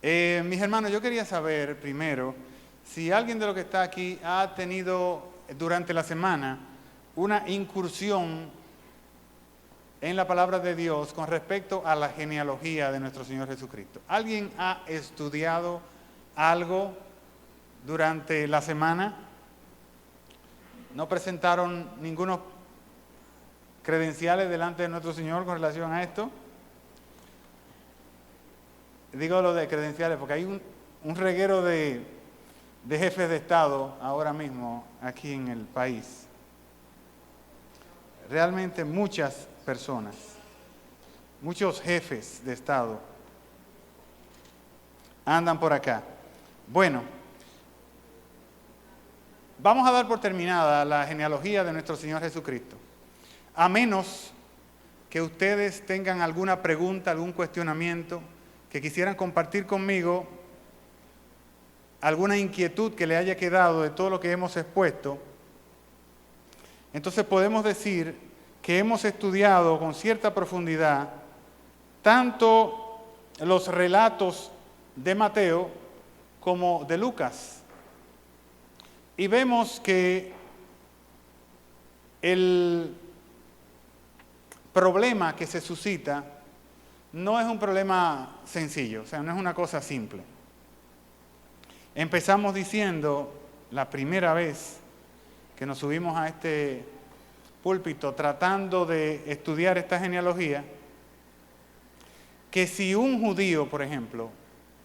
Mis hermanos, yo quería saber primero si alguien de los que está aquí ha tenido durante la semana una incursión en la palabra de Dios con respecto a la genealogía de nuestro Señor Jesucristo. ¿Alguien ha estudiado algo durante la semana? ¿No presentaron ningunos credenciales delante de nuestro Señor con relación a esto? Digo lo de credenciales porque hay un reguero de jefes de Estado ahora mismo aquí en el país. Realmente muchas personas, muchos jefes de Estado andan por acá. Bueno, vamos a dar por terminada la genealogía de nuestro Señor Jesucristo. A menos que ustedes tengan alguna pregunta, algún cuestionamiento, que quisieran compartir conmigo, alguna inquietud que le haya quedado de todo lo que hemos expuesto, entonces podemos decir que hemos estudiado con cierta profundidad tanto los relatos de Mateo como de Lucas. Y vemos que el problema que se suscita no es un problema sencillo, o sea, no es una cosa simple. Empezamos diciendo, la primera vez que nos subimos a este púlpito tratando de estudiar esta genealogía, que si un judío, por ejemplo,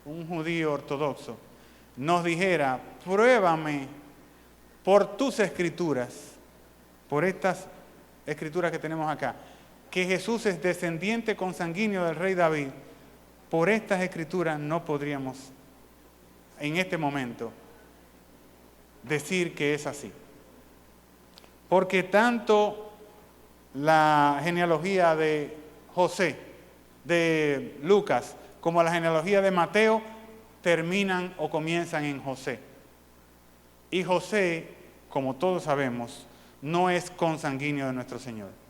un judío ortodoxo, nos dijera, pruébame por tus escrituras, por estas escrituras que tenemos acá, que Jesús es descendiente consanguíneo del rey David, por estas escrituras no podríamos en este momento decir que es así. Porque tanto la genealogía de José, de Lucas, como la genealogía de Mateo, terminan o comienzan en José. Y José, como todos sabemos, no es consanguíneo de nuestro Señor.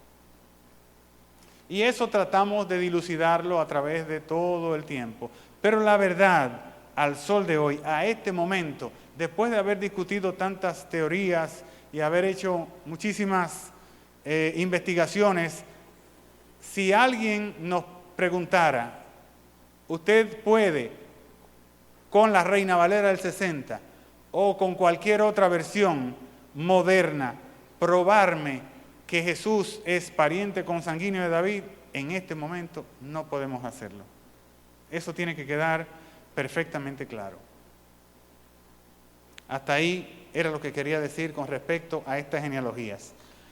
Y eso tratamos de dilucidarlo a través de todo el tiempo. Pero la verdad, al sol de hoy, a este momento, después de haber discutido tantas teorías y haber hecho muchísimas investigaciones, si alguien nos preguntara, usted puede, con la Reina Valera del 60 o con cualquier otra versión moderna, probarme que Jesús es pariente consanguíneo de David, en este momento no podemos hacerlo. Eso tiene que quedar perfectamente claro. Hasta ahí era lo que quería decir con respecto a estas genealogías.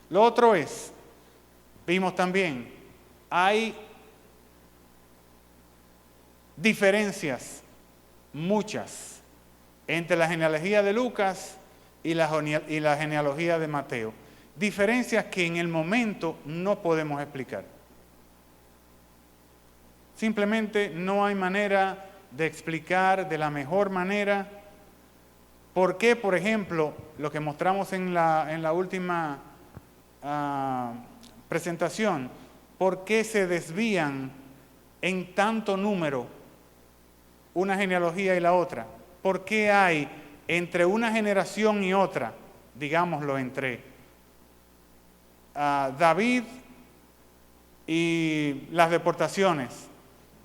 Lo otro es, vimos también, hay diferencias, muchas, entre la genealogía de Lucas y la genealogía de Mateo. Diferencias que en el momento no podemos explicar. Simplemente no hay manera de explicar de la mejor manera por qué, por ejemplo, lo que mostramos en la última presentación, por qué se desvían en tanto número una genealogía y la otra. ¿Por qué hay entre una generación y otra, digámoslo, entre David y las deportaciones?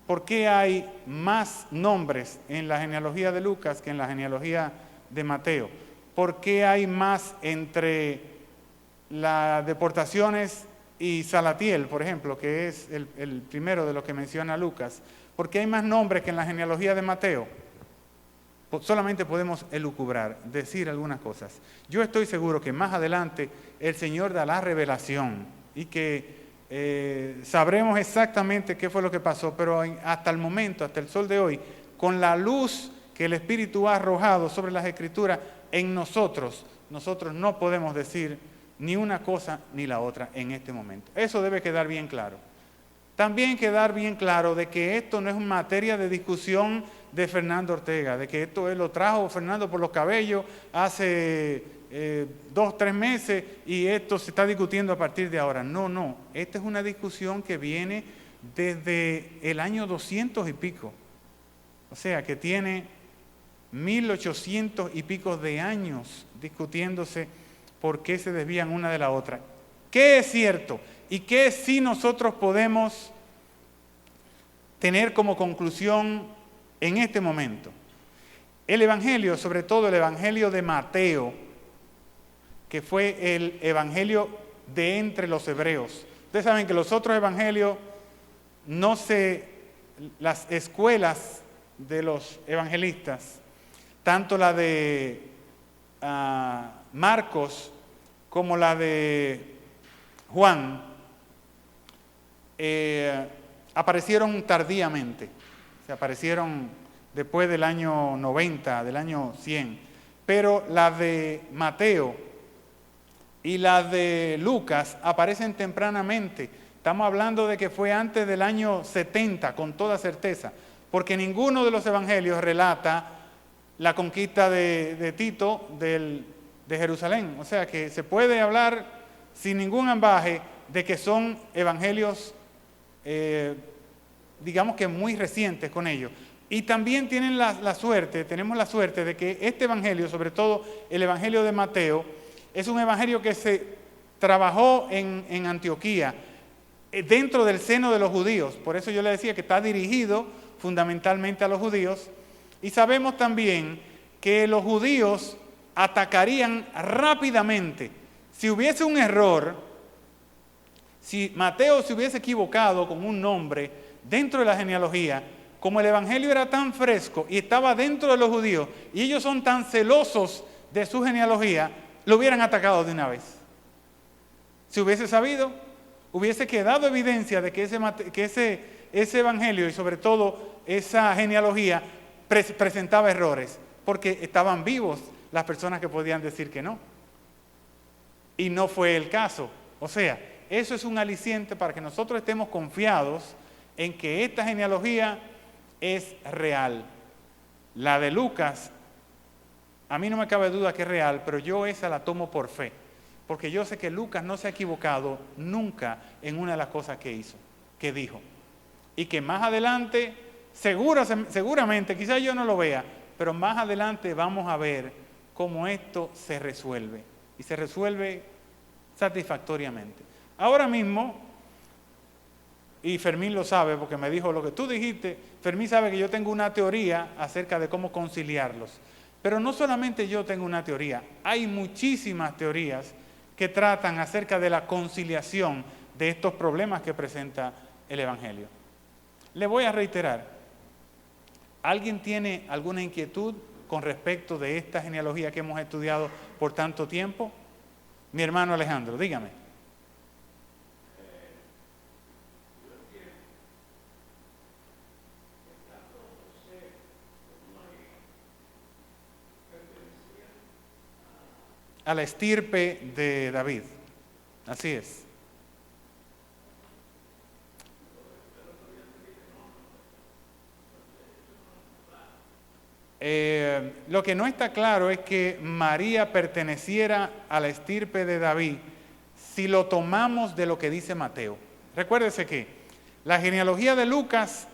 ¿Por qué hay más nombres en la genealogía de Lucas que en la genealogía de Mateo? ¿Por qué hay más entre las deportaciones y Salatiel, por ejemplo, que es el primero de los que menciona Lucas? ¿Por qué hay más nombres que en la genealogía de Mateo? Solamente podemos elucubrar, decir algunas cosas. Yo estoy seguro que más adelante el Señor da la revelación y que sabremos exactamente qué fue lo que pasó, pero hasta el momento, hasta el sol de hoy, con la luz que el Espíritu ha arrojado sobre las Escrituras en nosotros no podemos decir ni una cosa ni la otra en este momento. Eso debe quedar bien claro. También quedar bien claro de que esto no es materia de discusión de Fernando Ortega, de que esto él lo trajo Fernando por los cabellos hace 2, 3 meses y esto se está discutiendo a partir de ahora. No, esta es una discusión que viene desde el año 200 y pico. O sea que tiene 1800 y pico de años discutiéndose por qué se desvían una de la otra. ¿Qué es cierto? ¿Y qué sí nosotros podemos tener como conclusión en este momento? El Evangelio, sobre todo el Evangelio de Mateo, que fue el Evangelio de entre los hebreos. Ustedes saben que los otros evangelios las escuelas de los evangelistas, tanto la de Marcos como la de Juan, aparecieron tardíamente, se aparecieron después del año 90, del año 100, pero la de Mateo y la de Lucas aparecen tempranamente. Estamos hablando de que fue antes del año 70, con toda certeza, porque ninguno de los evangelios relata la conquista de Tito de Jerusalén. O sea que se puede hablar sin ningún ambaje de que son evangelios, digamos que muy recientes con ellos. Y también tenemos la suerte de que este evangelio, sobre todo el evangelio de Mateo, es un evangelio que se trabajó en Antioquía, dentro del seno de los judíos. Por eso yo le decía que está dirigido fundamentalmente a los judíos. Y sabemos también que los judíos atacarían rápidamente. Si hubiese un error, si Mateo se hubiese equivocado con un nombre dentro de la genealogía, como el evangelio era tan fresco y estaba dentro de los judíos, y ellos son tan celosos de su genealogía, lo hubieran atacado de una vez. Si hubiese sabido, hubiese quedado evidencia de que ese evangelio y sobre todo esa genealogía presentaba errores, porque estaban vivos las personas que podían decir que no. Y no fue el caso. O sea, eso es un aliciente para que nosotros estemos confiados en que esta genealogía es real. La de Lucas, a mí no me cabe duda que es real, pero yo esa la tomo por fe, porque yo sé que Lucas no se ha equivocado nunca en una de las cosas que hizo, que dijo, y que más adelante, seguramente, quizás yo no lo vea, pero más adelante vamos a ver cómo esto se resuelve, y se resuelve satisfactoriamente. Ahora mismo, y Fermín lo sabe porque me dijo lo que tú dijiste, Fermín sabe que yo tengo una teoría acerca de cómo conciliarlos. Pero no solamente yo tengo una teoría, hay muchísimas teorías que tratan acerca de la conciliación de estos problemas que presenta el Evangelio. Le voy a reiterar, ¿alguien tiene alguna inquietud con respecto de esta genealogía que hemos estudiado por tanto tiempo? Mi hermano Alejandro, dígame. A la estirpe de David. Así es. Lo que no está claro es que María perteneciera a la estirpe de David si lo tomamos de lo que dice Mateo. Recuérdese que la genealogía de Lucas,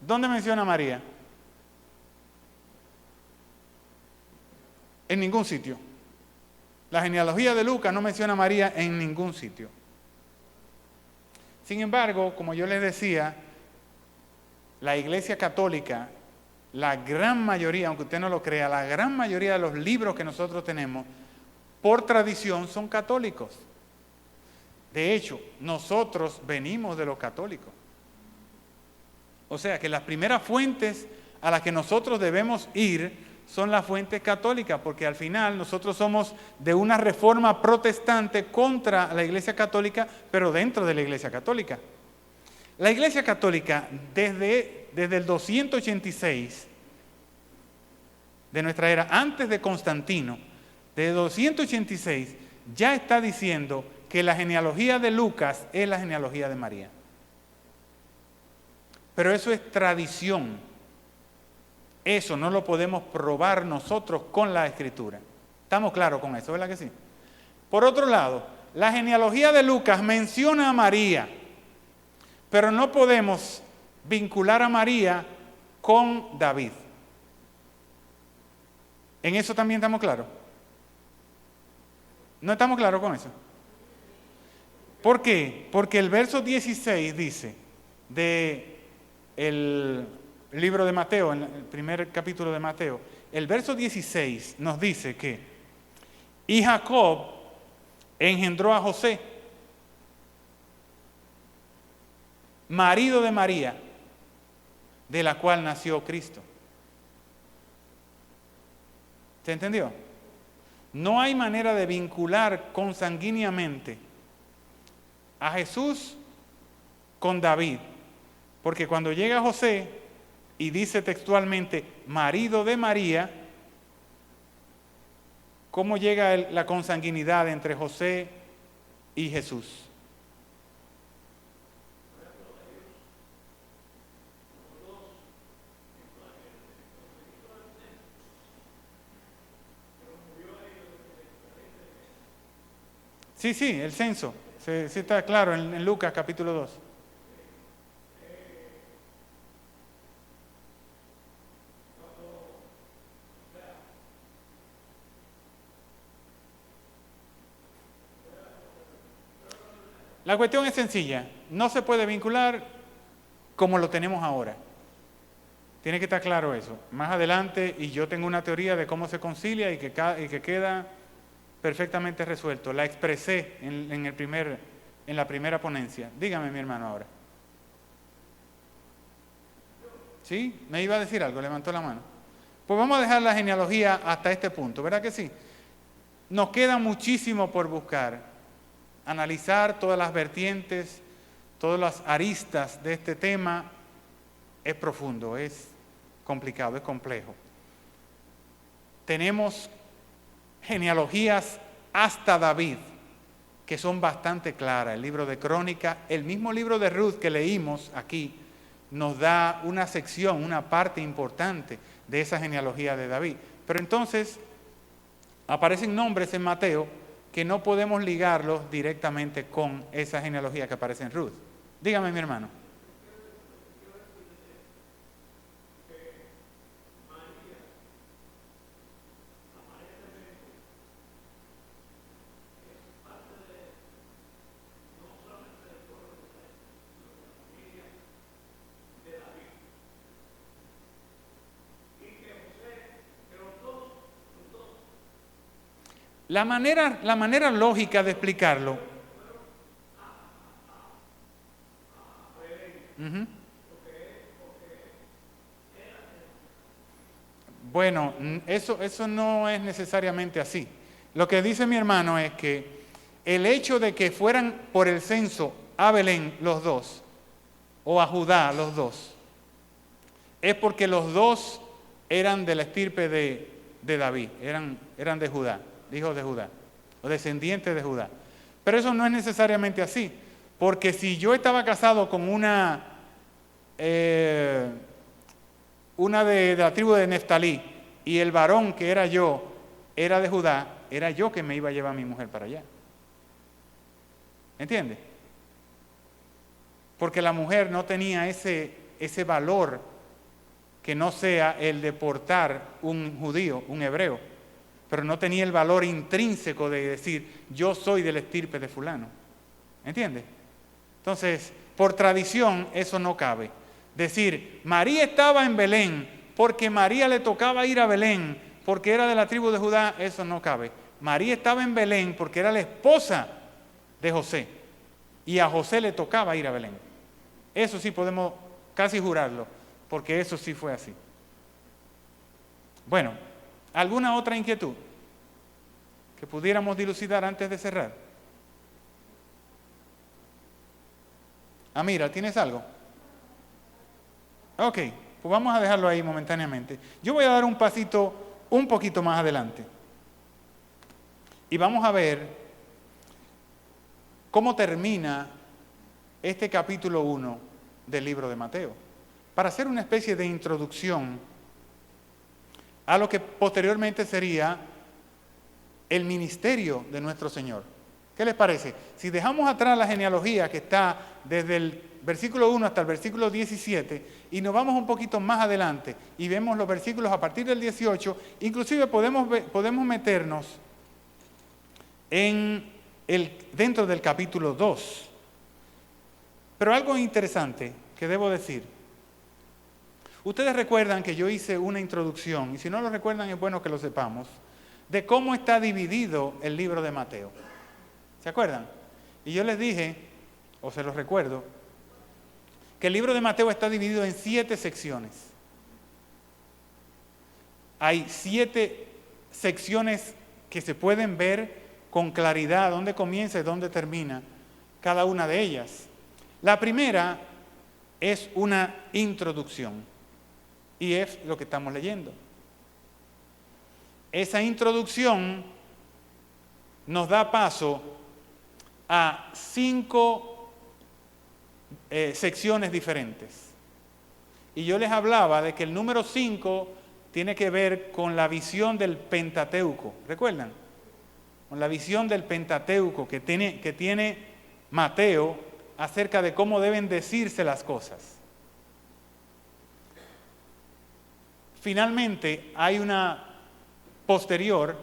¿dónde menciona a María? En ningún sitio. La genealogía de Lucas no menciona a María en ningún sitio. Sin embargo, como yo les decía, la Iglesia Católica, la gran mayoría, aunque usted no lo crea, la gran mayoría de los libros que nosotros tenemos, por tradición, son católicos. De hecho, nosotros venimos de los católicos. O sea que las primeras fuentes a las que nosotros debemos ir son las fuentes católicas, porque al final nosotros somos de una reforma protestante contra la Iglesia Católica, pero dentro de la Iglesia Católica. La Iglesia Católica, desde el 286 de nuestra era, antes de Constantino, desde 286, ya está diciendo que la genealogía de Lucas es la genealogía de María. Pero eso es tradición. Eso no lo podemos probar nosotros con la Escritura. ¿Estamos claros con eso, verdad que sí? Por otro lado, la genealogía de Lucas menciona a María, pero no podemos vincular a María con David. ¿En eso también estamos claros? ¿No estamos claros con eso? ¿Por qué? Porque el verso 16 dice del libro de Mateo, en el primer capítulo de Mateo, el verso 16 nos dice que y Jacob engendró a José, marido de María, de la cual nació Cristo. ¿Se entendió? No hay manera de vincular consanguíneamente a Jesús con David, porque cuando llega José y dice textualmente marido de María, ¿cómo llega la consanguinidad entre José y Jesús? Sí, el censo. Sí está claro en Lucas capítulo 2. La cuestión es sencilla. No se puede vincular como lo tenemos ahora. Tiene que estar claro eso. Más adelante, y yo tengo una teoría de cómo se concilia y que queda perfectamente resuelto. La expresé en la primera ponencia. Dígame, mi hermano, ahora. ¿Sí? ¿Me iba a decir algo? Levantó la mano. Pues vamos a dejar la genealogía hasta este punto, ¿verdad que sí? Nos queda muchísimo por buscar. Analizar todas las vertientes, todas las aristas de este tema es profundo, es complicado, es complejo. Tenemos genealogías hasta David, que son bastante claras. El libro de Crónica, el mismo libro de Ruth que leímos aquí, nos da una sección, una parte importante de esa genealogía de David. Pero entonces aparecen nombres en Mateo que no podemos ligarlos directamente con esa genealogía que aparece en Ruth. Dígame, mi hermano. La manera lógica de explicarlo. Bueno, eso no es necesariamente así. Lo que dice mi hermano es que el hecho de que fueran por el censo a Belén los dos, o a Judá los dos, es porque los dos eran de la estirpe de David, eran de Judá, hijos de Judá, o descendientes de Judá. Pero eso no es necesariamente así, porque si yo estaba casado con una de la tribu de Neftalí, y el varón que era yo era de Judá, era yo que me iba a llevar a mi mujer para allá. ¿Entiende? Porque la mujer no tenía ese valor que no sea el de portar un judío, un hebreo, pero no tenía el valor intrínseco de decir, yo soy del estirpe de fulano. ¿Entiende? Entonces, por tradición, eso no cabe. Decir, María estaba en Belén porque María le tocaba ir a Belén porque era de la tribu de Judá, eso no cabe. María estaba en Belén porque era la esposa de José y a José le tocaba ir a Belén. Eso sí podemos casi jurarlo, porque eso sí fue así. Bueno, ¿alguna otra inquietud que pudiéramos dilucidar antes de cerrar? Mira, ¿tienes algo? Ok, pues vamos a dejarlo ahí momentáneamente. Yo voy a dar un pasito un poquito más adelante. Y vamos a ver cómo termina este capítulo 1 del libro de Mateo, para hacer una especie de introducción a lo que posteriormente sería el ministerio de nuestro Señor. ¿Qué les parece? Si dejamos atrás la genealogía que está desde el versículo 1 hasta el versículo 17, y nos vamos un poquito más adelante y vemos los versículos a partir del 18, inclusive podemos meternos dentro del capítulo 2. Pero algo interesante que debo decir. Ustedes recuerdan que yo hice una introducción, y si no lo recuerdan es bueno que lo sepamos, de cómo está dividido el libro de Mateo. ¿Se acuerdan? Y yo les dije, o se los recuerdo, que el libro de Mateo está dividido en 7 secciones. Hay 7 secciones que se pueden ver con claridad dónde comienza y dónde termina cada una de ellas. La primera es una introducción y es lo que estamos leyendo. Esa introducción nos da paso a 5 secciones diferentes. Y yo les hablaba de que el número 5 tiene que ver con la visión del Pentateuco. ¿Recuerdan? Con la visión del Pentateuco que tiene Mateo acerca de cómo deben decirse las cosas. Finalmente, hay una posterior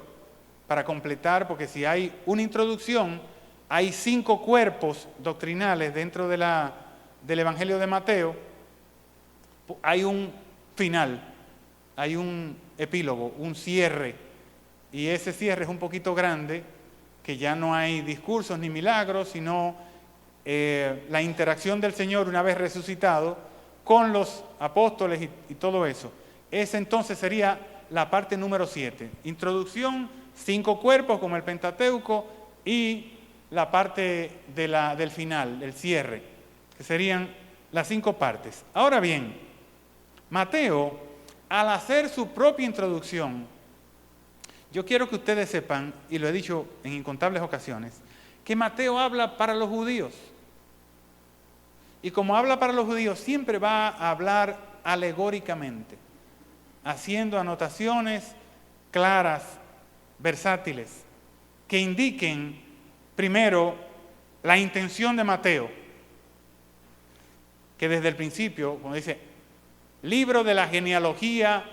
para completar, porque si hay una introducción, hay 5 cuerpos doctrinales dentro del Evangelio de Mateo. Hay un final, hay un epílogo, un cierre, y ese cierre es un poquito grande, que ya no hay discursos ni milagros, sino la interacción del Señor una vez resucitado con los apóstoles y todo eso. Esa entonces sería la parte número 7. Introducción, 5 cuerpos como el Pentateuco y la parte del final, el cierre, que serían las 5 partes. Ahora bien, Mateo, al hacer su propia introducción, yo quiero que ustedes sepan, y lo he dicho en incontables ocasiones, que Mateo habla para los judíos. Y como habla para los judíos, siempre va a hablar alegóricamente, haciendo anotaciones claras, versátiles, que indiquen primero la intención de Mateo, que desde el principio, como dice, libro de la genealogía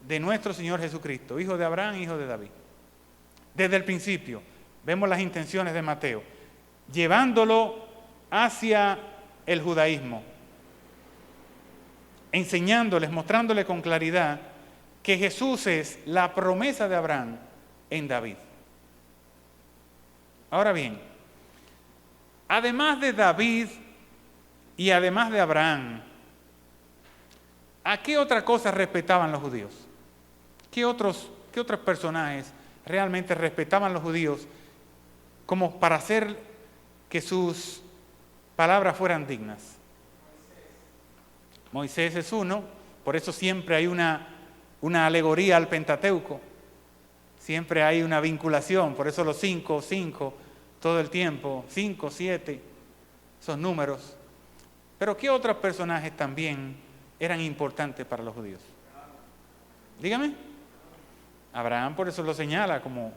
de nuestro Señor Jesucristo, hijo de Abraham, hijo de David. Desde el principio vemos las intenciones de Mateo, llevándolo hacia el judaísmo, enseñándoles, mostrándoles con claridad que Jesús es la promesa de Abraham en David. Ahora bien, además de David y además de Abraham, ¿a qué otra cosa respetaban los judíos? ¿Qué otros personajes realmente respetaban los judíos como para hacer que sus palabras fueran dignas? Moisés es uno, por eso siempre hay una alegoría al Pentateuco, siempre hay una vinculación, por eso los 5, todo el tiempo, 5, 7, esos números. Pero ¿qué otros personajes también eran importantes para los judíos? Dígame. Abraham, por eso lo señala como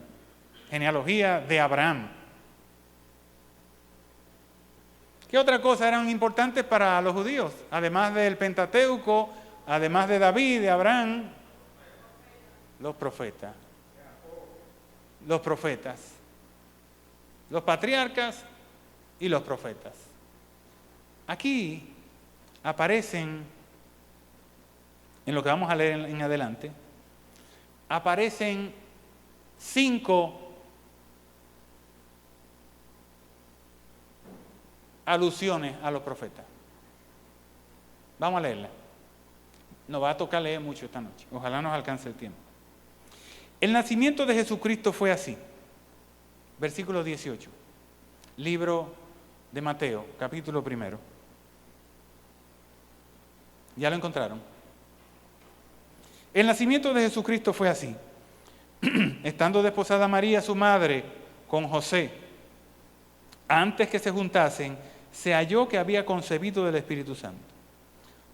genealogía de Abraham. ¿Qué otra cosa eran importantes para los judíos? Además del Pentateuco, además de David, de Abraham, los profetas. Los patriarcas y los profetas. Aquí aparecen, en lo que vamos a leer en adelante, aparecen 5 alusiones a los profetas. Vamos a leerla. Nos va a tocar leer mucho esta noche. Ojalá nos alcance el tiempo. El nacimiento de Jesucristo fue así. Versículo 18. Libro de Mateo, capítulo 1. ¿Ya lo encontraron? El nacimiento de Jesucristo fue así. Estando desposada María, su madre, con José, antes que se juntasen, se halló que había concebido del Espíritu Santo.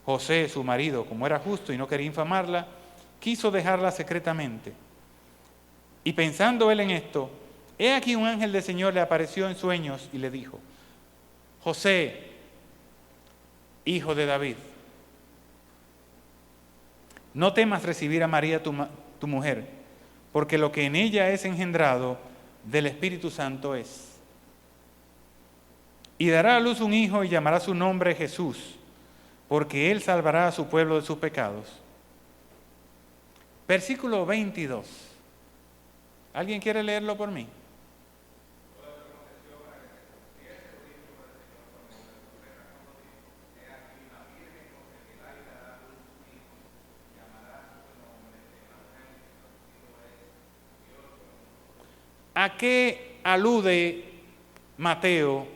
José, su marido, como era justo y no quería infamarla, quiso dejarla secretamente. Y pensando él en esto, he aquí un ángel del Señor le apareció en sueños y le dijo: José, hijo de David. No temas recibir a María tu mujer, porque lo que en ella es engendrado del Espíritu Santo es. Y dará a luz un hijo y llamará su nombre Jesús, porque él salvará a su pueblo de sus pecados. Versículo 22. ¿Alguien quiere leerlo por mí? ¿A qué alude Mateo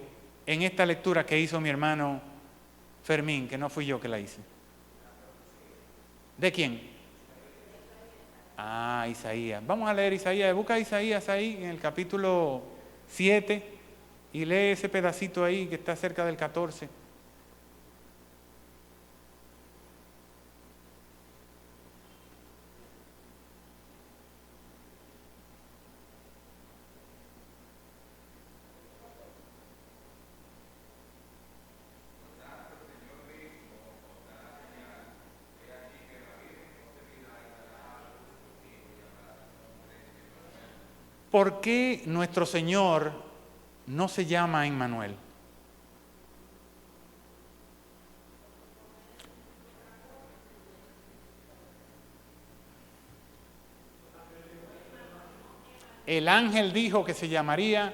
en esta lectura que hizo mi hermano Fermín, que no fui yo que la hice? ¿De quién? Ah, Isaías. Vamos a leer Isaías. Busca Isaías ahí en el capítulo 7 y lee ese pedacito ahí que está cerca del 14. ¿Por qué nuestro Señor no se llama Emmanuel? El ángel dijo que se llamaría...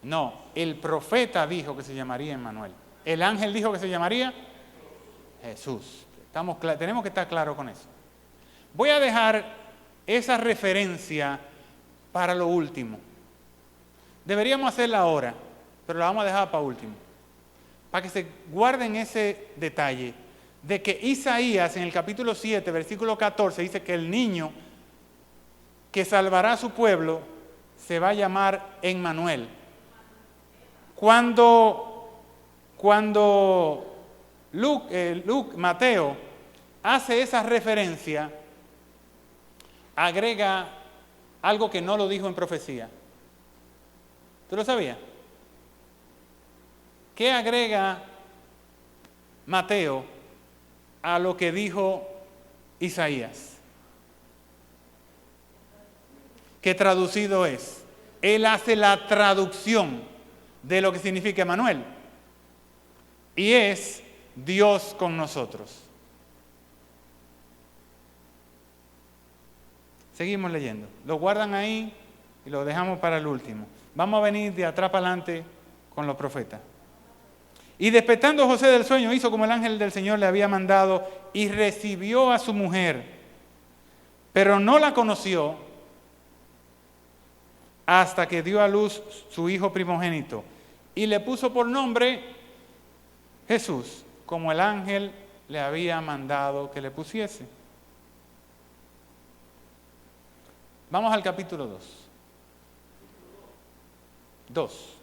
No, el profeta dijo que se llamaría Emmanuel. El ángel dijo que se llamaría Jesús. Tenemos que estar claros con eso. Voy a dejar esa referencia para lo último. Deberíamos hacerla ahora, pero la vamos a dejar para último. Para que se guarden ese detalle de que Isaías en el capítulo 7, versículo 14, dice que el niño que salvará a su pueblo se va a llamar Emmanuel. Cuando Mateo hace esa referencia, agrega algo que no lo dijo en profecía. ¿Tú lo sabías? ¿Qué agrega Mateo a lo que dijo Isaías? Que traducido es, él hace la traducción de lo que significa Emmanuel, y es Dios con nosotros. Seguimos leyendo. Lo guardan ahí y lo dejamos para el último. Vamos a venir de atrás para adelante con los profetas. Y despertando José del sueño, hizo como el ángel del Señor le había mandado y recibió a su mujer, pero no la conoció hasta que dio a luz su hijo primogénito y le puso por nombre Jesús, como el ángel le había mandado que le pusiese. Vamos al capítulo 2.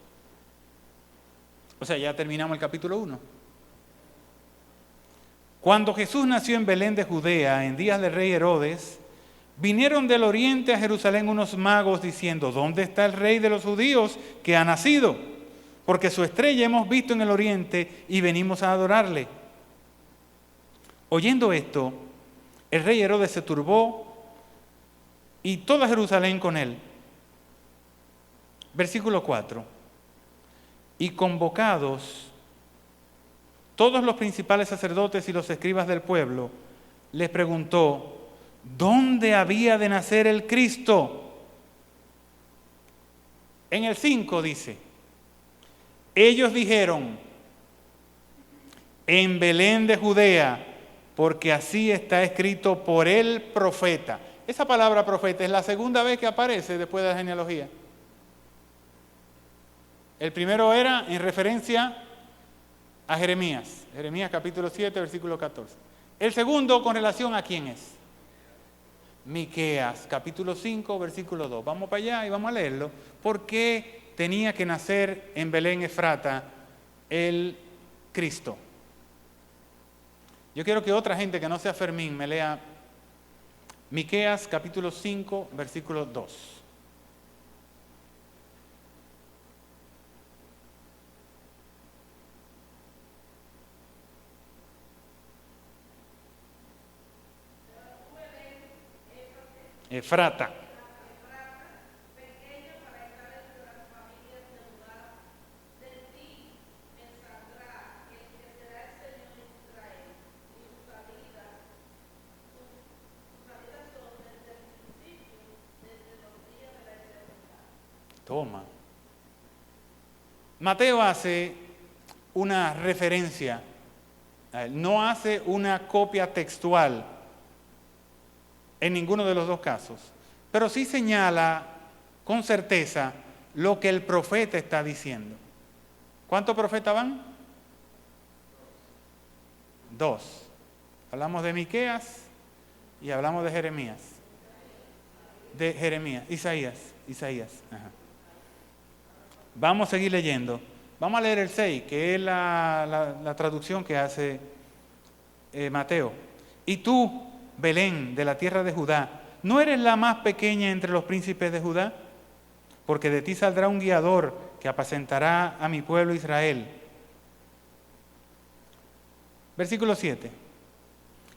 O sea, ya terminamos el capítulo 1. Cuando Jesús nació en Belén de Judea, en días del rey Herodes, vinieron del oriente a Jerusalén unos magos diciendo: ¿dónde está el rey de los judíos que ha nacido? Porque su estrella hemos visto en el oriente y venimos a adorarle. Oyendo esto, el rey Herodes se turbó y toda Jerusalén con él. Versículo 4. Y convocados todos los principales sacerdotes y los escribas del pueblo, les preguntó: ¿dónde había de nacer el Cristo? En el 5 dice: ellos dijeron: en Belén de Judea, porque así está escrito por el profeta. Esa palabra profeta es la segunda vez que aparece después de la genealogía. El primero era en referencia a Jeremías. Jeremías capítulo 7, versículo 14. El segundo con relación a quién es. Miqueas capítulo 5, versículo 2. Vamos para allá y vamos a leerlo. ¿Por qué tenía que nacer en Belén Efrata el Cristo? Yo quiero que otra gente que no sea Fermín me lea Miqueas capítulo 5, versículo 2. Efrata. Toma. Mateo hace una referencia, no hace una copia textual en ninguno de los dos casos, pero sí señala con certeza lo que el profeta está diciendo. ¿Cuántos profetas van? 2. Hablamos de Miqueas y hablamos de Jeremías. Isaías. Ajá. Vamos a seguir leyendo. Vamos a leer el 6, que es la traducción que hace Mateo. Y tú, Belén, de la tierra de Judá, ¿no eres la más pequeña entre los príncipes de Judá? Porque de ti saldrá un guiador que apacentará a mi pueblo Israel. Versículo 7.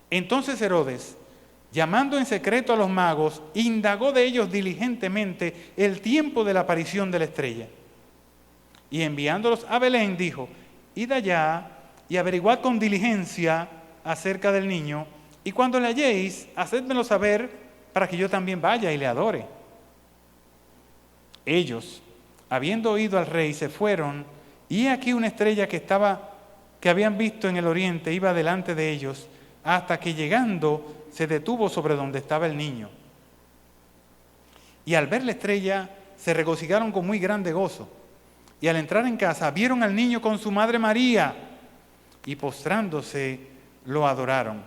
Entonces Herodes, llamando en secreto a los magos, indagó de ellos diligentemente el tiempo de la aparición de la estrella. Y enviándolos a Belén, dijo: id allá y averiguad con diligencia acerca del niño, y cuando le halléis, hacedmelo saber para que yo también vaya y le adore. Ellos, habiendo oído al rey, se fueron, y he aquí una estrella que habían visto en el oriente, iba delante de ellos, hasta que llegando se detuvo sobre donde estaba el niño. Y al ver la estrella, se regocijaron con muy grande gozo. Y al entrar en casa, vieron al niño con su madre María, y postrándose, lo adoraron.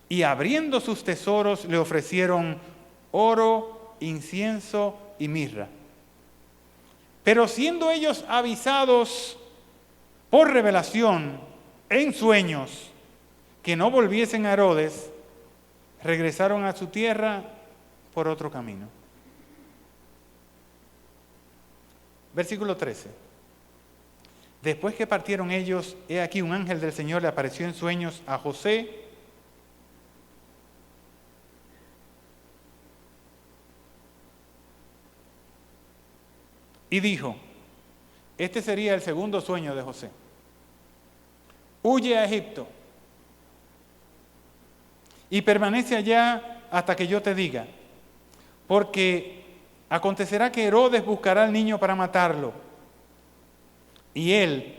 Y abriendo sus tesoros, le ofrecieron oro, incienso y mirra. Pero siendo ellos avisados por revelación en sueños que no volviesen a Herodes, regresaron a su tierra por otro camino. Versículo 13. Después que partieron ellos, he aquí un ángel del Señor le apareció en sueños a José y dijo, este sería el segundo sueño de José: huye a Egipto y permanece allá hasta que yo te diga, porque acontecerá que Herodes buscará al niño para matarlo. Y él,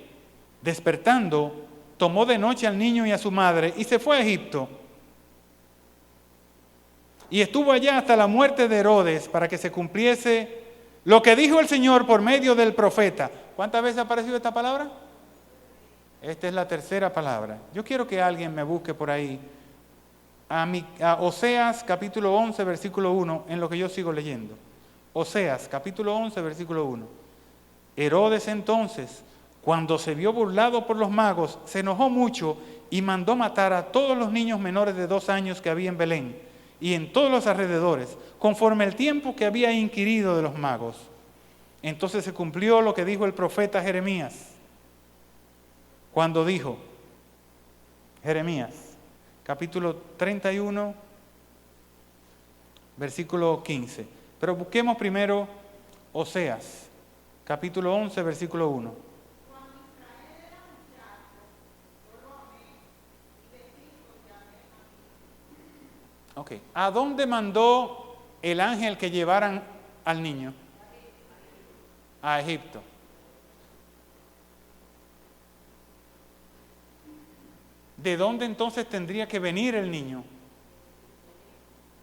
despertando, tomó de noche al niño y a su madre y se fue a Egipto. Y estuvo allá hasta la muerte de Herodes, para que se cumpliese lo que dijo el Señor por medio del profeta. ¿Cuántas veces ha aparecido esta palabra? Esta es la tercera palabra. Yo quiero que alguien me busque por ahí a Oseas capítulo 11, versículo 1, en lo que yo sigo leyendo. Oseas capítulo 11, versículo 1. Herodes entonces, cuando se vio burlado por los magos, se enojó mucho y mandó matar a todos los niños menores de 2 años que había en Belén y en todos los alrededores, conforme el tiempo que había inquirido de los magos. Entonces se cumplió lo que dijo el profeta Jeremías, cuando dijo, Jeremías, capítulo 31, versículo 15. Pero busquemos primero Oseas, capítulo 11, versículo 1. Ok. ¿A dónde mandó el ángel que llevaran al niño? A Egipto. ¿De dónde entonces tendría que venir el niño?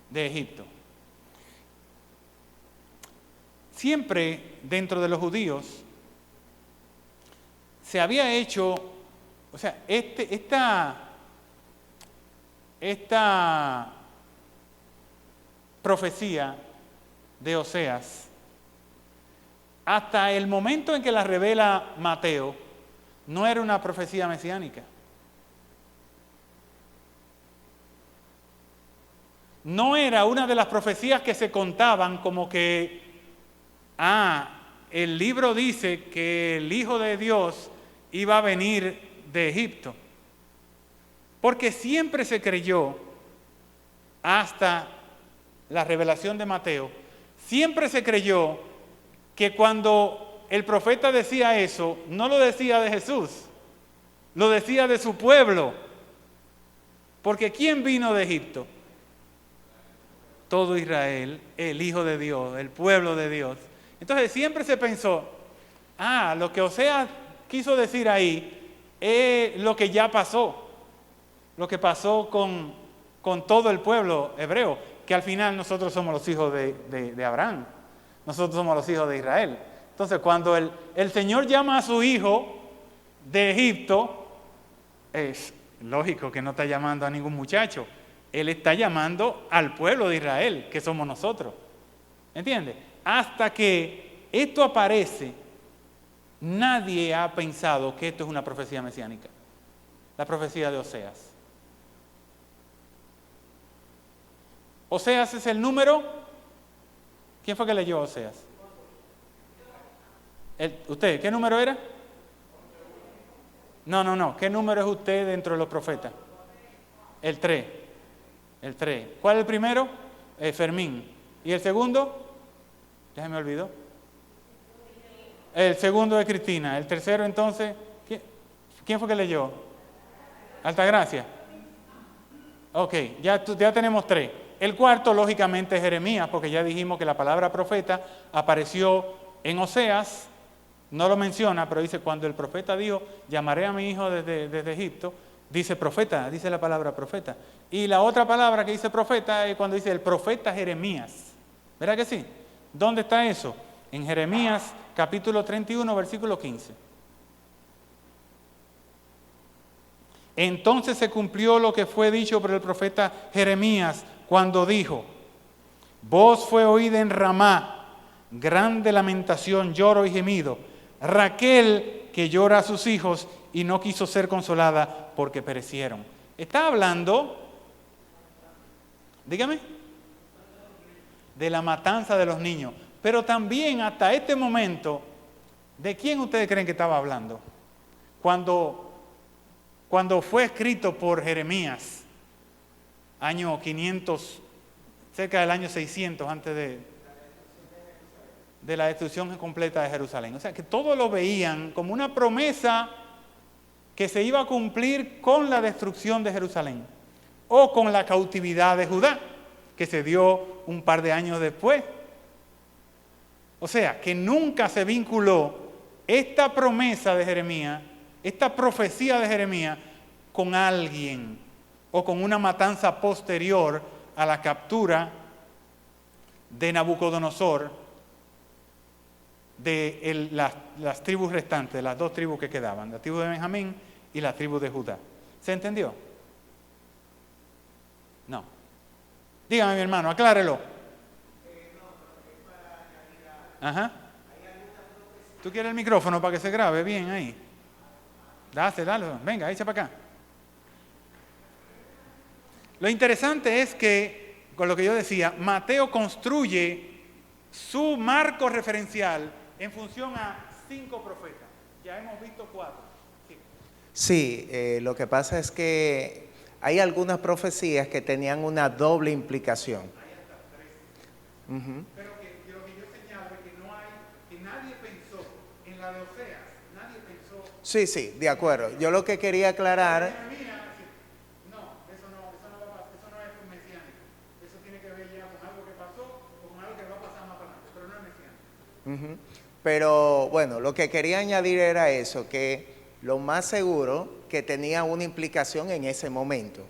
De Egipto. Siempre dentro de los judíos se había hecho, o sea, esta profecía de Oseas, hasta el momento en que la revela Mateo, no era una profecía mesiánica. No era una de las profecías que se contaban como que, el libro dice que el Hijo de Dios iba a venir de Egipto. Porque siempre se creyó, hasta la revelación de Mateo, siempre se creyó que cuando el profeta decía eso, no lo decía de Jesús, lo decía de su pueblo. Porque ¿quién vino de Egipto? Todo Israel, el Hijo de Dios, el pueblo de Dios. Entonces siempre se pensó, lo que Oseas quiso decir ahí es lo que ya pasó, lo que pasó con todo el pueblo hebreo, que al final nosotros somos los hijos de Abraham, nosotros somos los hijos de Israel. Entonces cuando el Señor llama a su hijo de Egipto, es lógico que no está llamando a ningún muchacho, Él está llamando al pueblo de Israel, que somos nosotros. ¿Entiendes? Hasta que esto aparece, nadie ha pensado que esto es una profecía mesiánica, la profecía de Oseas. Oseas es el número. ¿Quién fue que leyó Oseas? ¿Usted? ¿Qué número era? No. ¿Qué número es usted dentro de los profetas? El 3. ¿Cuál es el primero? Fermín. ¿Y el segundo? Ya se me olvidó. El segundo es Cristina. El tercero entonces, ¿quién fue que leyó? Altagracia. Ok, ya tenemos 3. El cuarto, lógicamente, es Jeremías, porque ya dijimos que la palabra profeta apareció en Oseas. No lo menciona, pero dice, cuando el profeta dijo, llamaré a mi hijo desde Egipto, dice profeta, dice la palabra profeta. Y la otra palabra que dice profeta es cuando dice el profeta Jeremías. ¿Verdad que sí? ¿Dónde está eso? En Jeremías capítulo 31, versículo 15. Entonces se cumplió lo que fue dicho por el profeta Jeremías cuando dijo, voz fue oída en Ramá, grande lamentación, lloro y gemido. Raquel que llora a sus hijos y no quiso ser consolada porque perecieron. Está hablando, dígame, de la matanza de los niños. Pero también hasta este momento, ¿de quién ustedes creen que estaba hablando? Cuando fue escrito por Jeremías, año 500, cerca del año 600 antes de la destrucción completa de Jerusalén. O sea, que todos lo veían como una promesa que se iba a cumplir con la destrucción de Jerusalén o con la cautividad de Judá, que se dio un par de años después. O sea, que nunca se vinculó esta promesa de Jeremías, esta profecía de Jeremías, con alguien o con una matanza posterior a la captura de Nabucodonosor de las tribus restantes, las 2 tribus que quedaban, la tribu de Benjamín y la tribu de Judá. ¿Se entendió? No. Dígame, mi hermano, aclárelo. Ajá. ¿Tú quieres el micrófono para que se grabe bien ahí? Dale, venga, echa para acá. Lo interesante es que, con lo que yo decía, Mateo construye su marco referencial en función a 5 profetas. Ya hemos visto 4. Sí, lo que pasa es que hay algunas profecías que tenían una doble implicación. Pero que lo que yo señalo es que nadie pensó en la de Oseas, nadie pensó. Sí, de acuerdo. Yo lo que quería aclarar. No es mesiánico. Eso tiene que ver ya con algo que pasó o con algo que va a pasar más adelante, pero no es mesiánico. Pero bueno, lo que quería añadir era eso, que lo más seguro que tenía una implicación en ese momento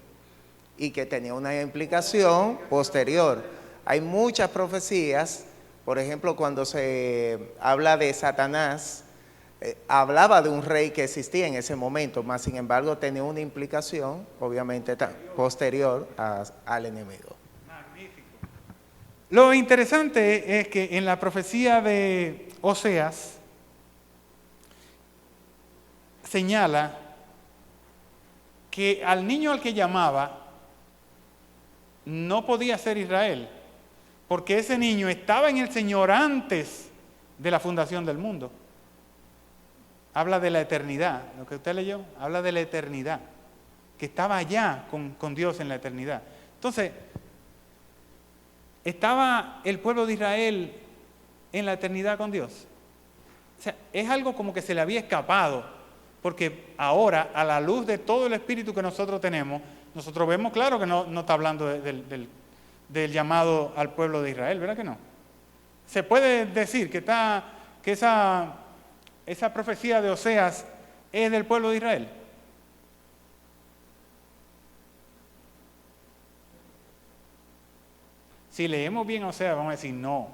y que tenía una implicación posterior. Hay muchas profecías, por ejemplo, cuando se habla de Satanás, hablaba de un rey que existía en ese momento, mas sin embargo tenía una implicación, obviamente, posterior al enemigo. Magnífico. Lo interesante es que en la profecía de Oseas señala que al niño al que llamaba no podía ser Israel, porque ese niño estaba en el Señor antes de la fundación del mundo. Habla de la eternidad, lo que usted leyó, habla de la eternidad, que estaba allá con Dios en la eternidad. Entonces, ¿Estaba el pueblo de Israel en la eternidad con Dios? O sea, es algo como que se le había escapado, porque ahora, a la luz de todo el espíritu que nosotros tenemos, nosotros vemos claro que no está hablando del llamado al pueblo de Israel, ¿verdad que no? Se puede decir que esa profecía de Oseas es del pueblo de Israel. Si leemos bien Oseas, vamos a decir no,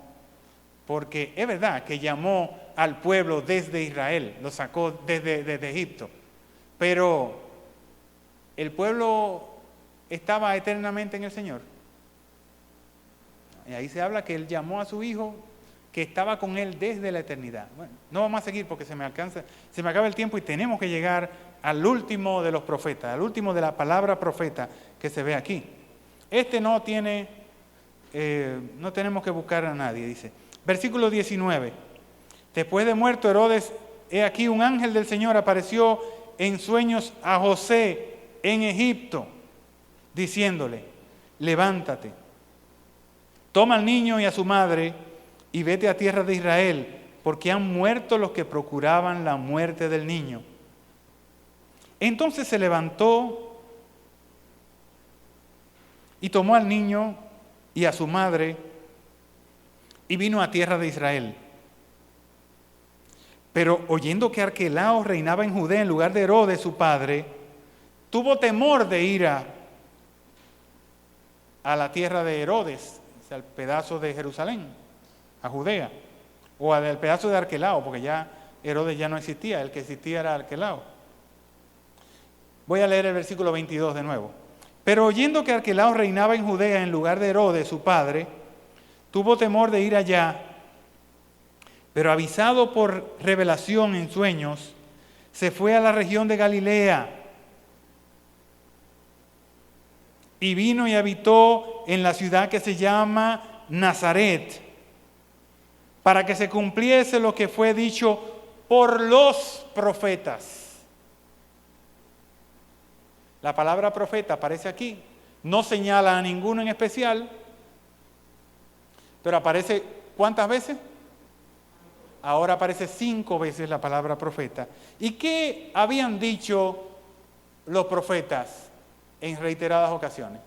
porque es verdad que llamó al pueblo desde Israel, lo sacó desde Egipto, pero el pueblo estaba eternamente en el Señor. Y ahí se habla que Él llamó a su Hijo, que estaba con Él desde la eternidad. Bueno, no vamos a seguir porque se me acaba el tiempo y tenemos que llegar al último de los profetas, al último de la palabra profeta que se ve aquí. No tenemos que buscar a nadie, dice. Versículo 19. Después de muerto Herodes, he aquí un ángel del Señor apareció en sueños a José en Egipto, diciéndole, levántate, toma al niño y a su madre y vete a tierra de Israel, porque han muerto los que procuraban la muerte del niño. Entonces se levantó y tomó al niño y a su madre y vino a tierra de Israel. Pero oyendo que Arquelao reinaba en Judea en lugar de Herodes, su padre, tuvo temor de ir a la tierra de Herodes, o sea, al pedazo de Jerusalén, a Judea, o al pedazo de Arquelao, porque ya Herodes ya no existía, el que existía era Arquelao. Voy a leer el versículo 22 de nuevo. Pero oyendo que Arquelao reinaba en Judea en lugar de Herodes, su padre, tuvo temor de ir allá, pero avisado por revelación en sueños, se fue a la región de Galilea y vino y habitó en la ciudad que se llama Nazaret, para que se cumpliese lo que fue dicho por los profetas. La palabra profeta aparece aquí, no señala a ninguno en especial, pero aparece ¿cuántas veces? Ahora aparece 5 veces la palabra profeta. ¿Y qué habían dicho los profetas en reiteradas ocasiones?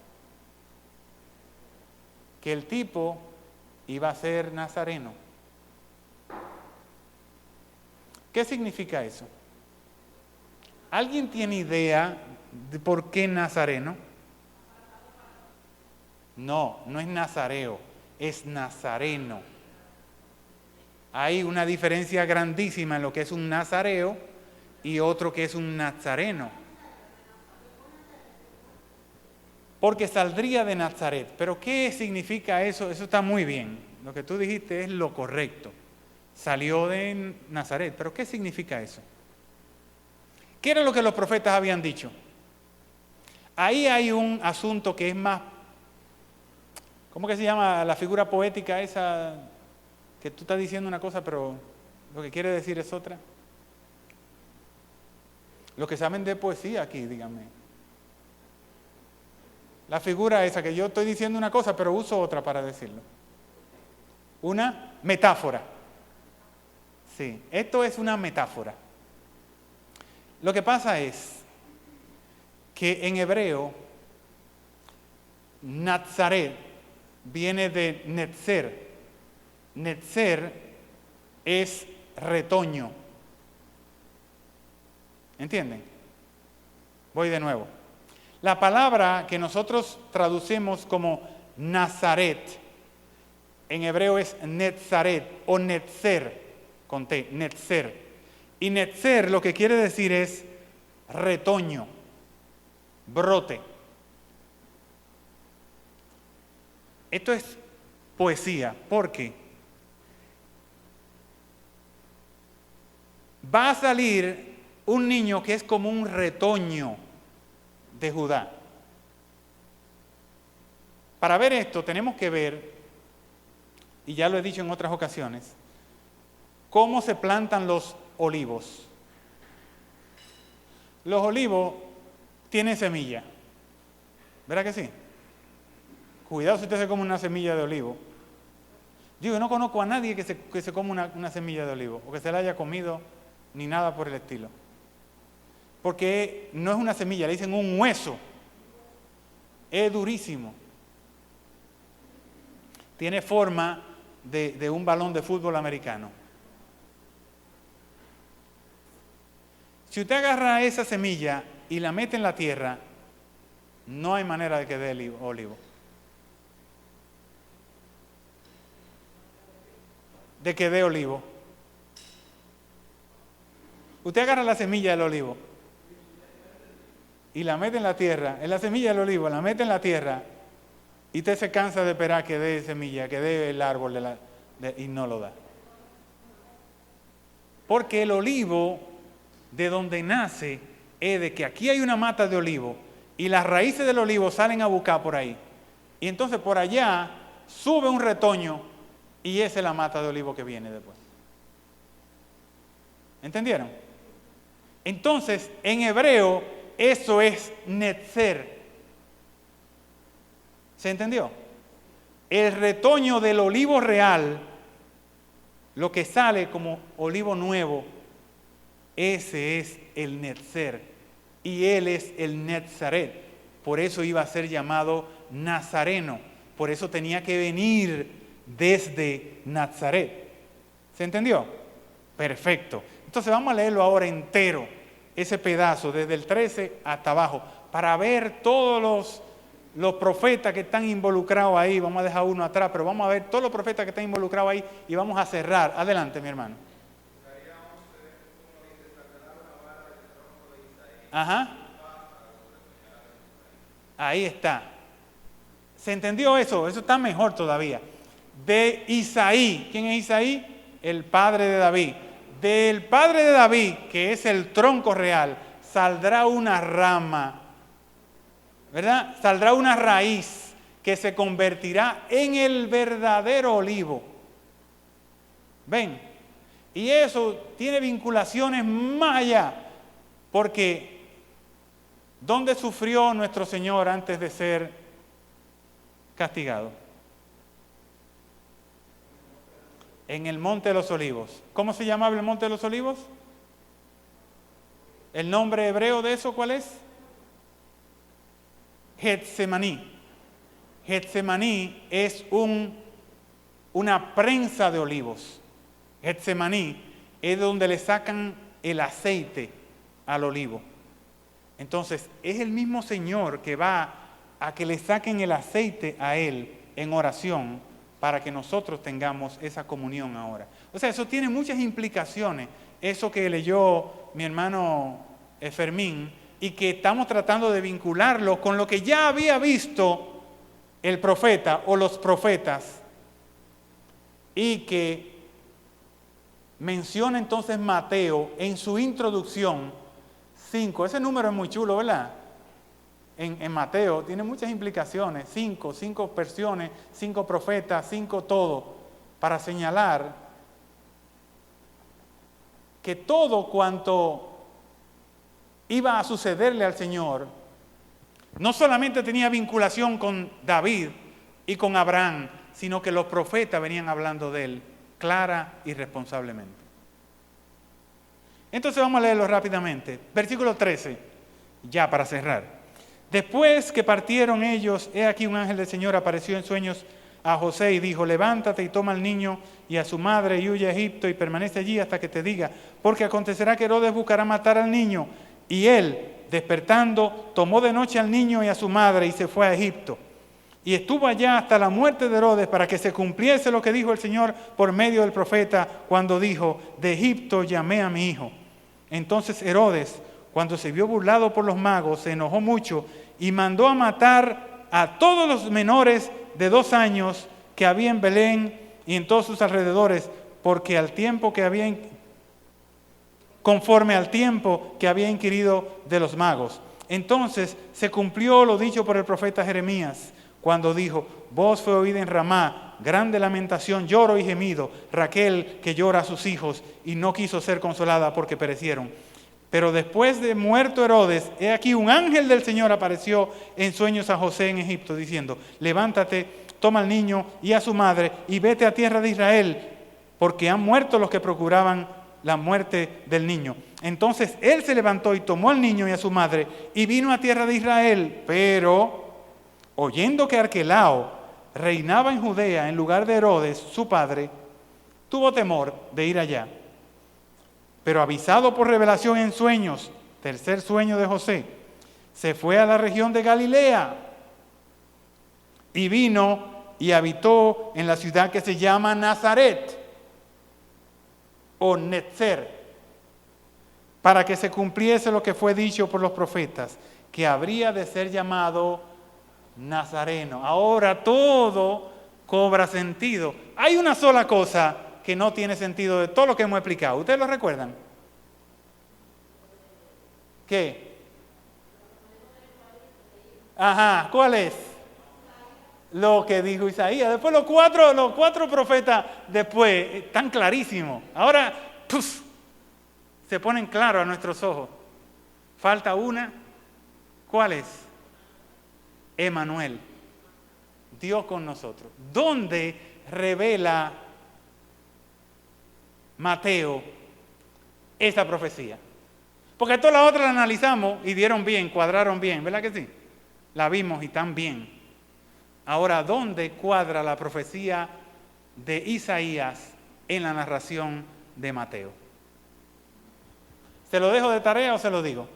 Que el tipo iba a ser nazareno. ¿Qué significa eso? ¿Alguien tiene idea de por qué nazareno? No es nazareo, es nazareno. Hay una diferencia grandísima en lo que es un nazareo y otro que es un nazareno. Porque saldría de Nazaret. ¿Pero qué significa eso? Eso está muy bien. Lo que tú dijiste es lo correcto. Salió de Nazaret. ¿Pero qué significa eso? ¿Qué era lo que los profetas habían dicho? Ahí hay un asunto que es más, ¿cómo que se llama la figura poética esa? Que tú estás diciendo una cosa, pero lo que quiere decir es otra. Los que saben de poesía aquí, díganme. La figura esa, que yo estoy diciendo una cosa, pero uso otra para decirlo. Una metáfora. Sí, esto es una metáfora. Lo que pasa es que en hebreo, Nazaret viene de Netzer. Netzer es retoño. ¿Entienden? Voy de nuevo. La palabra que nosotros traducimos como Nazaret, en hebreo es Netzaret o Netzer, con T, Netzer. Y Netzer lo que quiere decir es retoño, brote. Esto es poesía, porque va a salir un niño que es como un retoño de Judá. Para ver esto tenemos que ver, y ya lo he dicho en otras ocasiones, cómo se plantan los olivos. Los olivos tienen semilla, ¿verdad que sí? cuidado si usted se come una semilla de olivo. Yo no conozco a nadie que se come una semilla de olivo, o que se la haya comido, ni nada por el estilo. Porque no es una semilla, le dicen un hueso. Es durísimo. Tiene forma de un balón de fútbol americano. Si usted agarra esa semilla y la mete en la tierra, no hay manera de que dé olivo. De que dé olivo. Usted agarra la semilla del olivo y la mete en la tierra, en la semilla del olivo, la mete en la tierra, y usted se cansa de esperar que dé semilla, que dé el árbol y no lo da. Porque el olivo, de donde nace, es de que aquí hay una mata de olivo y las raíces del olivo salen a buscar por ahí. Y entonces por allá sube un retoño y esa es la mata de olivo que viene después. ¿Entendieron? Entonces, en hebreo, eso es netzer. ¿Se entendió? El retoño del olivo real, lo que sale como olivo nuevo, ese es el netzer. Y él es el Netzaret. Por eso iba a ser llamado Nazareno. Por eso tenía que venir desde Nazaret. ¿Se entendió? Perfecto. Entonces vamos a leerlo ahora entero, ese pedazo, desde el 13 hasta abajo, para ver todos los profetas que están involucrados ahí. Vamos a dejar uno atrás, pero vamos a ver todos los profetas que están involucrados ahí y vamos a cerrar. Adelante, mi hermano. Ajá. Ahí está. ¿Se entendió eso? Eso está mejor todavía. De Isaí. ¿Quién es Isaí? El padre de David. Del padre de David, que es el tronco real, saldrá una rama, ¿verdad? Saldrá una raíz que se convertirá en el verdadero olivo. ¿Ven? Y eso tiene vinculaciones más allá, porque ¿dónde sufrió nuestro Señor antes de ser castigado? En el Monte de los Olivos. ¿Cómo se llamaba el Monte de los Olivos? ¿El nombre hebreo de eso cuál es? Getsemaní. Getsemaní es una prensa de olivos. Getsemaní es donde le sacan el aceite al olivo. Entonces, es el mismo Señor que va a que le saquen el aceite a Él en oración para que nosotros tengamos esa comunión ahora. O sea, eso tiene muchas implicaciones, eso que leyó mi hermano Fermín, y que estamos tratando de vincularlo con lo que ya había visto el profeta o los profetas, y que menciona entonces Mateo en su introducción 5. Ese número es muy chulo, ¿verdad? En Mateo tiene muchas implicaciones, 5 versiones, 5 profetas, 5 todo, para señalar que todo cuanto iba a sucederle al Señor, no solamente tenía vinculación con David y con Abraham, sino que los profetas venían hablando de él clara y responsablemente. Entonces vamos a leerlo rápidamente. Versículo 13, ya para cerrar. Después que partieron ellos, he aquí un ángel del Señor apareció en sueños a José y dijo: levántate y toma al niño y a su madre y huye a Egipto y permanece allí hasta que te diga, porque acontecerá que Herodes buscará matar al niño. Y él, despertando, tomó de noche al niño y a su madre y se fue a Egipto. Y estuvo allá hasta la muerte de Herodes, para que se cumpliese lo que dijo el Señor por medio del profeta, cuando dijo: de Egipto llamé a mi hijo. Entonces Herodes, cuando se vio burlado por los magos, se enojó mucho y mandó a matar a todos los menores de 2 años que había en Belén y en todos sus alrededores, porque conforme al tiempo que había inquirido de los magos. Entonces se cumplió lo dicho por el profeta Jeremías, cuando dijo: voz fue oída en Ramá, grande lamentación, lloro y gemido, Raquel que llora a sus hijos y no quiso ser consolada porque perecieron. Pero después de muerto Herodes, he aquí un ángel del Señor apareció en sueños a José en Egipto, diciendo: levántate, toma al niño y a su madre y vete a tierra de Israel, porque han muerto los que procuraban la muerte del niño. Entonces él se levantó y tomó al niño y a su madre y vino a tierra de Israel. Pero, oyendo que Arquelao reinaba en Judea en lugar de Herodes, su padre, tuvo temor de ir allá. Pero avisado por revelación en sueños, tercer sueño de José, se fue a la región de Galilea y vino y habitó en la ciudad que se llama Nazaret o Netzer, para que se cumpliese lo que fue dicho por los profetas, que habría de ser llamado Nazareno. Ahora todo cobra sentido. Hay una sola cosa que no tiene sentido de todo lo que hemos explicado. ¿Ustedes lo recuerdan? ¿Qué? Ajá, ¿cuál es? Lo que dijo Isaías. Después los cuatro profetas después, están clarísimos. Ahora, se ponen claros a nuestros ojos. Falta una. ¿Cuál es? Emanuel. Dios con nosotros. ¿Dónde revela Mateo esa profecía? Porque todas las otras la analizamos y dieron bien, cuadraron bien, ¿verdad que sí? La vimos y están bien. Ahora, ¿dónde cuadra la profecía de Isaías en la narración de Mateo? ¿Se lo dejo de tarea o se lo digo?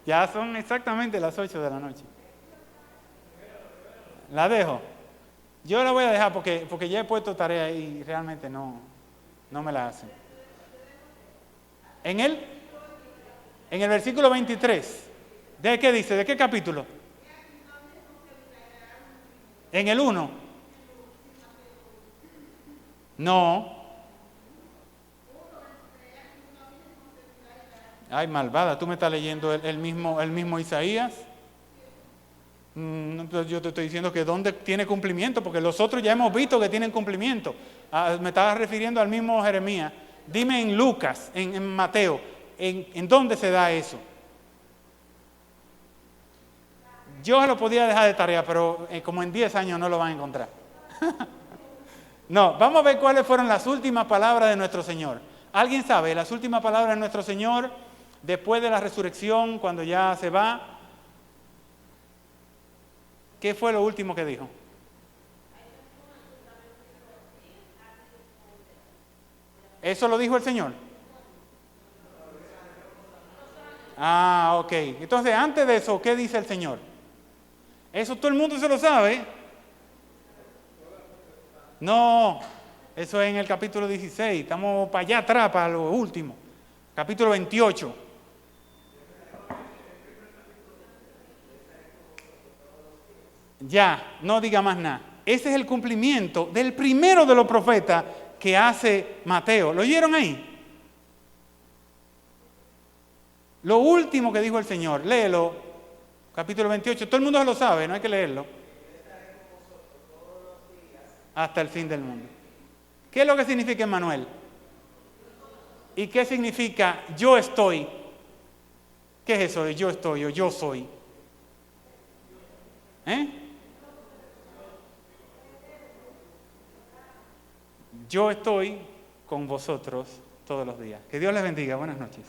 Ya son exactamente las 8 de la noche. ¿La dejo? Yo la voy a dejar porque ya he puesto tarea y realmente no me la hacen. En el versículo 23, ¿de qué dice? ¿De qué capítulo? En el 1. No. Ay, malvada, tú me estás leyendo el mismo Isaías. Yo te estoy diciendo que dónde tiene cumplimiento, porque los otros ya hemos visto que tienen cumplimiento. Me estaba refiriendo al mismo Jeremías. Dime en Lucas, en Mateo, ¿en dónde se da eso? Yo se lo podía dejar de tarea, pero como en 10 años no lo van a encontrar. No, vamos a ver cuáles fueron las últimas palabras de nuestro Señor. ¿Alguien sabe las últimas palabras de nuestro Señor después de la resurrección, cuando ya se va? ¿Qué fue lo último que dijo? ¿Eso lo dijo el Señor? Ah, ok. Entonces, antes de eso, ¿qué dice el Señor? Eso todo el mundo se lo sabe. No, eso es en el capítulo 16. Estamos para allá atrás, para lo último. Capítulo 28. Ya, no diga más nada. Ese es el cumplimiento del primero de los profetas que hace Mateo. ¿Lo oyeron ahí? Lo último que dijo el Señor, léelo, capítulo 28, todo el mundo lo sabe, no hay que leerlo. Hasta el fin del mundo. ¿Qué es lo que significa Emmanuel? ¿Y qué significa yo estoy? ¿Qué es eso de yo estoy o yo soy? Yo estoy con vosotros todos los días. Que Dios les bendiga. Buenas noches.